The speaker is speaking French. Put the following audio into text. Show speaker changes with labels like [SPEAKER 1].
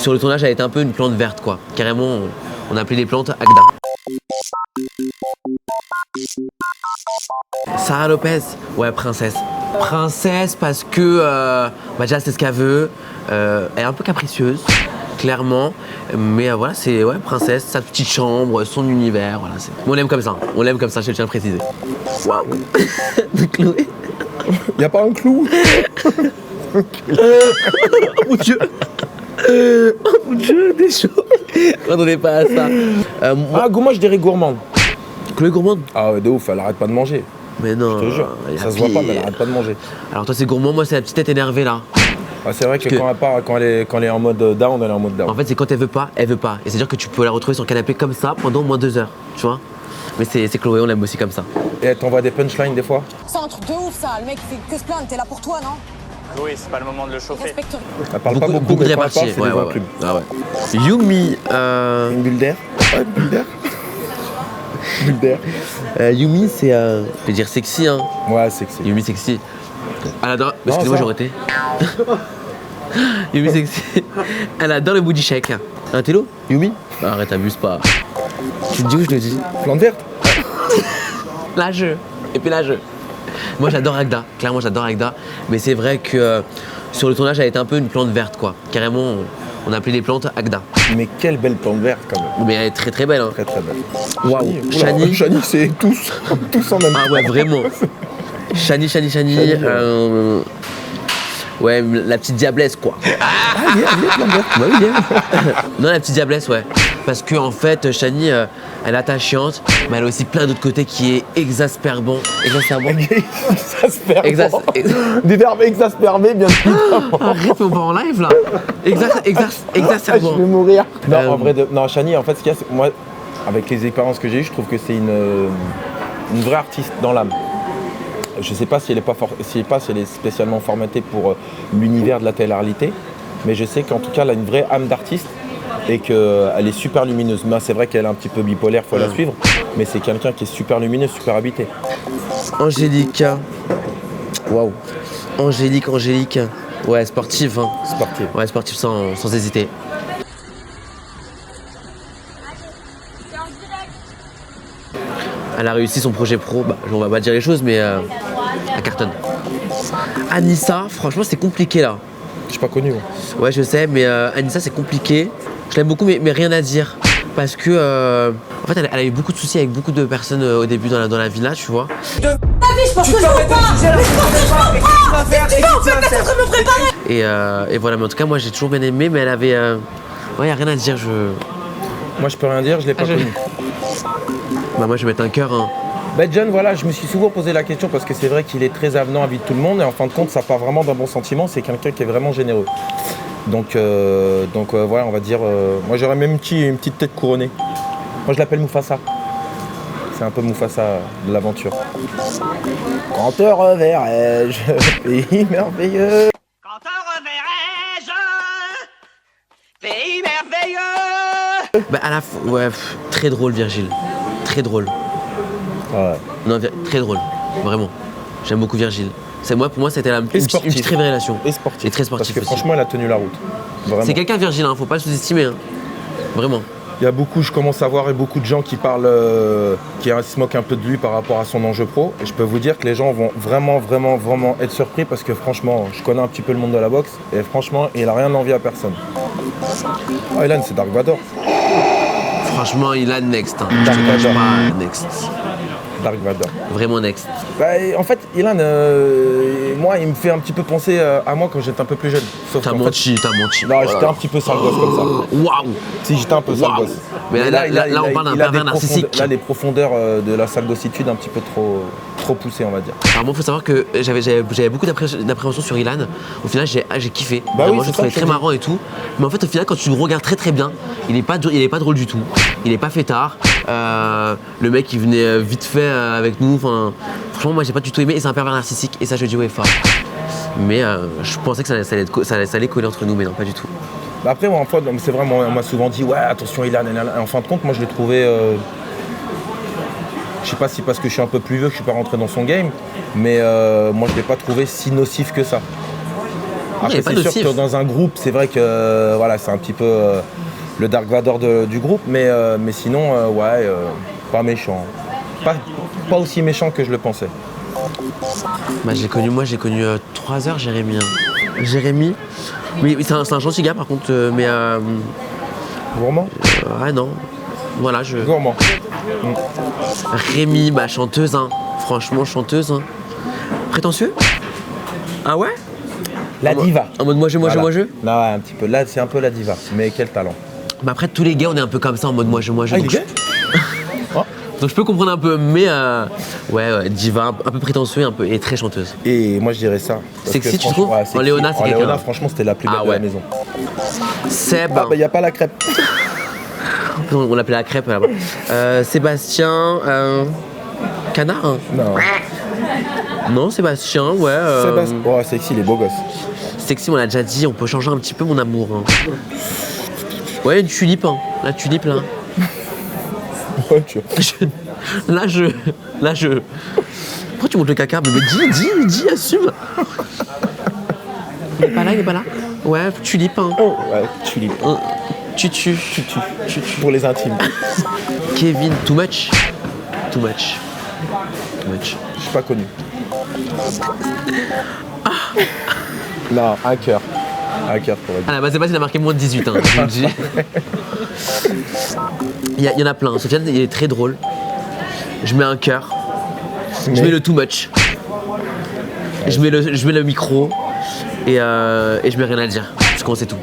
[SPEAKER 1] Sur le tournage, elle était un peu une plante verte, quoi. Carrément, on appelait les plantes Agda. Sarah Lopez, ouais, princesse. Princesse parce que déjà c'est ce qu'elle veut. Elle est un peu capricieuse, clairement. Mais voilà, c'est ouais, princesse, sa petite chambre, son univers. Voilà, on l'aime comme ça. On l'aime comme ça, je tiens à le préciser. Waouh. Chloé.
[SPEAKER 2] Y a pas un clou?
[SPEAKER 1] Oh mon Dieu. Oh mon Dieu, des choses. Je m'attendais pas à ça.
[SPEAKER 2] Moi je dirais gourmande.
[SPEAKER 1] Chloé gourmande.
[SPEAKER 2] Ah ouais, de ouf, elle arrête pas de manger.
[SPEAKER 1] Mais non.
[SPEAKER 2] Je te jure. Ça se voit pas, mais elle arrête pas de manger.
[SPEAKER 1] Alors toi c'est gourmand, moi c'est la petite tête énervée là.
[SPEAKER 2] Ah, c'est vrai que quand elle part, quand elle est en mode down, elle est en mode down.
[SPEAKER 1] En fait c'est quand elle veut pas, elle veut pas. Et c'est-à-dire que tu peux la retrouver sur le canapé comme ça pendant au moins 2 heures, tu vois. Mais c'est Chloé, on l'aime aussi comme ça.
[SPEAKER 2] Et elle t'envoie des punchlines des fois?
[SPEAKER 3] C'est un truc de ouf ça, le mec fait que se plaindre, t'es là pour toi, non?
[SPEAKER 4] Oui, c'est pas le moment de le chauffer.
[SPEAKER 3] Respecte.
[SPEAKER 2] Elle parle pas beaucoup,
[SPEAKER 1] de
[SPEAKER 2] mais quand elle parle,
[SPEAKER 1] répartie.
[SPEAKER 2] c'est
[SPEAKER 1] Ouais,
[SPEAKER 2] des
[SPEAKER 1] ouais,
[SPEAKER 2] enclumes.
[SPEAKER 1] ouais. Ah ouais. Yumi,
[SPEAKER 2] Une bulle d'air? Ouais, une bulle d'air. Bulle d'air.
[SPEAKER 1] Yumi c'est, je vais dire sexy hein.
[SPEAKER 2] Ouais, sexy.
[SPEAKER 1] Yumi sexy. Elle adore, excusez-moi
[SPEAKER 2] ça.
[SPEAKER 1] j'aurais été. Yumi sexy. Elle adore le booty shake. Un télo Yumi? Arrête, abuse pas. Tu te dis où je le dis?
[SPEAKER 2] Plante verte?
[SPEAKER 1] Là je. Et puis là je. Moi j'adore Agda, clairement j'adore Agda. Mais c'est vrai que sur le tournage elle était un peu une plante verte quoi. Carrément on appelait les plantes Agda.
[SPEAKER 2] Mais quelle belle plante verte quand même.
[SPEAKER 1] Mais elle est très très belle hein.
[SPEAKER 2] Très très belle.
[SPEAKER 1] Waouh.
[SPEAKER 2] Oula,
[SPEAKER 1] Shani.
[SPEAKER 2] Shani, c'est tous en même temps.
[SPEAKER 1] Ah ouais vraiment. Shani. Ouais, la petite diablesse quoi.
[SPEAKER 2] Ah, il y a plante verte.
[SPEAKER 1] Bah oui, bien. Non, la petite diablesse, ouais. Parce que en fait, Shani, elle est attachante, mais elle a aussi plein d'autres côtés qui est exaspérant. Exaspérant.
[SPEAKER 2] Exasperbe. Des verbes exasperbés, bien évidemment.
[SPEAKER 1] Arrête, on va en live là.
[SPEAKER 2] Je
[SPEAKER 1] Exacerbant.
[SPEAKER 2] vais mourir. Non, en vrai, non, Shani, en fait, ce qu'il y a, c'est que moi, avec les expériences que j'ai eues, je trouve que c'est une vraie artiste dans l'âme. Je sais pas si elle est spécialement formatée pour l'univers de la télé-réalité, mais je sais qu'en tout cas, elle a une vraie âme d'artiste et qu'elle est super lumineuse. Mais c'est vrai qu'elle est un petit peu bipolaire, faut la suivre, mais c'est quelqu'un qui est super lumineuse, super habité.
[SPEAKER 1] Angélique. Waouh. Angélique. Ouais, sportive. Hein.
[SPEAKER 2] Sportive.
[SPEAKER 1] Ouais, sportive sans hésiter. Elle a réussi son projet pro, bah, on va pas dire les choses, mais elle cartonne. Anissa, franchement, c'est compliqué là.
[SPEAKER 2] Je suis pas connu. Moi.
[SPEAKER 1] Ouais, je sais, mais Anissa, c'est compliqué. Je l'aime beaucoup, mais rien à dire. Parce que, en fait, elle a eu beaucoup de soucis avec beaucoup de personnes au début dans la villa, tu vois.
[SPEAKER 3] Je pense que je veux pas. Me préparer.
[SPEAKER 1] Et voilà, mais en tout cas, moi, j'ai toujours bien aimé, mais elle avait... Ouais, y a rien à dire,
[SPEAKER 2] Moi, je peux rien dire, je l'ai pas connu.
[SPEAKER 1] Bah, moi, je vais mettre un cœur, hein.
[SPEAKER 2] Ben John, voilà, je me suis souvent posé la question parce que c'est vrai qu'il est très avenant à vie de tout le monde et en fin de compte, ça part vraiment d'un bon sentiment. C'est quelqu'un qui est vraiment généreux. Donc voilà, on va dire. Moi, j'aurais même une petite tête couronnée. Moi, je l'appelle Mufasa. C'est un peu Mufasa de l'aventure. Quand te reverrai-je, pays merveilleux.
[SPEAKER 4] Quand te reverrai-je, pays merveilleux.
[SPEAKER 1] Bah, à la fois, ouais, très drôle, Virgile. Très drôle.
[SPEAKER 2] Ouais.
[SPEAKER 1] Non, très drôle, vraiment. J'aime beaucoup Virgile. Pour moi, c'était une petite révélation.
[SPEAKER 2] Et sportif.
[SPEAKER 1] Et très sportif
[SPEAKER 2] Parce que
[SPEAKER 1] aussi.
[SPEAKER 2] franchement, elle a tenu la route. Vraiment.
[SPEAKER 1] C'est quelqu'un Virgile, hein, faut pas le sous-estimer. Hein. Vraiment.
[SPEAKER 2] Il y a beaucoup, je commence à voir beaucoup de gens qui parlent, qui se moquent un peu de lui par rapport à son enjeu pro. Et je peux vous dire que les gens vont vraiment être surpris parce que franchement, je connais un petit peu le monde de la boxe et franchement, il a rien d'envie à personne. Ah, Ilan, c'est Dark Vador.
[SPEAKER 1] Franchement, il a next. Hein.
[SPEAKER 2] Dark
[SPEAKER 1] Je te cache
[SPEAKER 2] Vador.
[SPEAKER 1] pas, next.
[SPEAKER 2] Dark Vador.
[SPEAKER 1] Vraiment next.
[SPEAKER 2] Bah, en fait, Ilan, moi, il me fait un petit peu penser à moi quand j'étais un peu plus jeune. Sauf
[SPEAKER 1] T'as
[SPEAKER 2] qu'en
[SPEAKER 1] menti.
[SPEAKER 2] Non, j'étais un petit peu sale gosse comme ça.
[SPEAKER 1] Waouh.
[SPEAKER 2] Si, j'étais un peu sale
[SPEAKER 1] Waouh.
[SPEAKER 2] gosse.
[SPEAKER 1] Mais là, on parle d'un
[SPEAKER 2] il a
[SPEAKER 1] pervers
[SPEAKER 2] des
[SPEAKER 1] narcissique.
[SPEAKER 2] Là, les profondeurs de la sale gossitude un petit peu trop poussées, on va dire.
[SPEAKER 1] Alors moi, il faut savoir que j'avais beaucoup d'appréhension sur Ilan. Au final, j'ai kiffé.
[SPEAKER 2] Bah
[SPEAKER 1] Vraiment,
[SPEAKER 2] oui,
[SPEAKER 1] je le
[SPEAKER 2] c'est
[SPEAKER 1] trouvais
[SPEAKER 2] ça,
[SPEAKER 1] très
[SPEAKER 2] je te
[SPEAKER 1] marrant et tout. Mais en fait, au final, quand tu le regardes très bien, il est pas drôle du tout. Il est pas fêtard. Le mec, il venait vite fait avec nous. Enfin, franchement, moi, j'ai pas du tout aimé. Et c'est un pervers narcissique. Et ça, je dis ouais fort. Mais je pensais que ça allait coller entre nous, mais non, pas du tout.
[SPEAKER 2] Bah après, moi, en fait, c'est vrai, on m'a souvent dit, ouais, attention, Ilan. En fin de compte, moi, je l'ai trouvé. Je sais pas si parce que je suis un peu plus vieux que je suis pas rentré dans son game, mais moi, je l'ai pas trouvé si nocif que ça. Après,
[SPEAKER 1] est pas
[SPEAKER 2] c'est sûr
[SPEAKER 1] nocif.
[SPEAKER 2] que dans un groupe, c'est vrai que voilà, c'est un petit peu le Dark Vador du groupe, mais sinon, pas méchant. Pas aussi méchant que je le pensais.
[SPEAKER 1] Bah, j'ai connu 3 heures Jérémy. Hein. Jérémy, oui, c'est un gentil gars par contre, mais
[SPEAKER 2] Gourmand
[SPEAKER 1] ouais non. Voilà,
[SPEAKER 2] Gourmand.
[SPEAKER 1] Rémi, bah chanteuse, hein. Franchement chanteuse. Hein. Prétentieux? Ah ouais?
[SPEAKER 2] La diva.
[SPEAKER 1] En mode moi je.
[SPEAKER 2] Non, ouais, un petit peu. Là, c'est un peu la diva. Mais quel talent.
[SPEAKER 1] Bah après tous les gars on est un peu comme ça en mode moi je.
[SPEAKER 2] Ah, il est
[SPEAKER 1] donc,
[SPEAKER 2] gay Oh.
[SPEAKER 1] donc je peux comprendre un peu, mais ouais, diva, un peu prétentieux et très chanteuse.
[SPEAKER 2] Et moi, je dirais ça. Parce
[SPEAKER 1] Sexy,
[SPEAKER 2] que
[SPEAKER 1] tu
[SPEAKER 2] franchement,
[SPEAKER 1] trouves
[SPEAKER 2] sexy.
[SPEAKER 1] En Léona, c'est quelqu'un.
[SPEAKER 2] Léona, franchement, c'était la plus belle
[SPEAKER 1] Ah
[SPEAKER 2] de la
[SPEAKER 1] ouais.
[SPEAKER 2] maison.
[SPEAKER 1] Seb,
[SPEAKER 2] Ah, bah, il n'y a pas la crêpe.
[SPEAKER 1] on l'appelait la crêpe là-bas. Sébastien, Canard hein.
[SPEAKER 2] Non.
[SPEAKER 1] Non, Sébastien, ouais.
[SPEAKER 2] Sébastien. Oh, sexy, il est beau gosse.
[SPEAKER 1] Sexy, on l'a déjà dit, on peut changer un petit peu mon amour. Hein. Ouais, une tulipe, hein. La tulipe là.
[SPEAKER 2] Ouais, tu...
[SPEAKER 1] Là, je. Pourquoi tu montes le caca? Mais dis, assume. Il est pas là. Ouais, tulipe, hein.
[SPEAKER 2] Oh, ouais, tulipe.
[SPEAKER 1] Tutu.
[SPEAKER 2] Pour les intimes.
[SPEAKER 1] Kevin, too much.
[SPEAKER 2] Je suis pas connu. Non, un cœur. Un cœur pour
[SPEAKER 1] Ah, bah c'est pas s'il a marqué moins de 18 ans. Hein, je vous le dis. Il y en a plein. Sofiane, il est très drôle. Je mets un cœur. Je mets le too much. Je mets le micro. Et je mets rien à dire. Parce qu'on sait tout.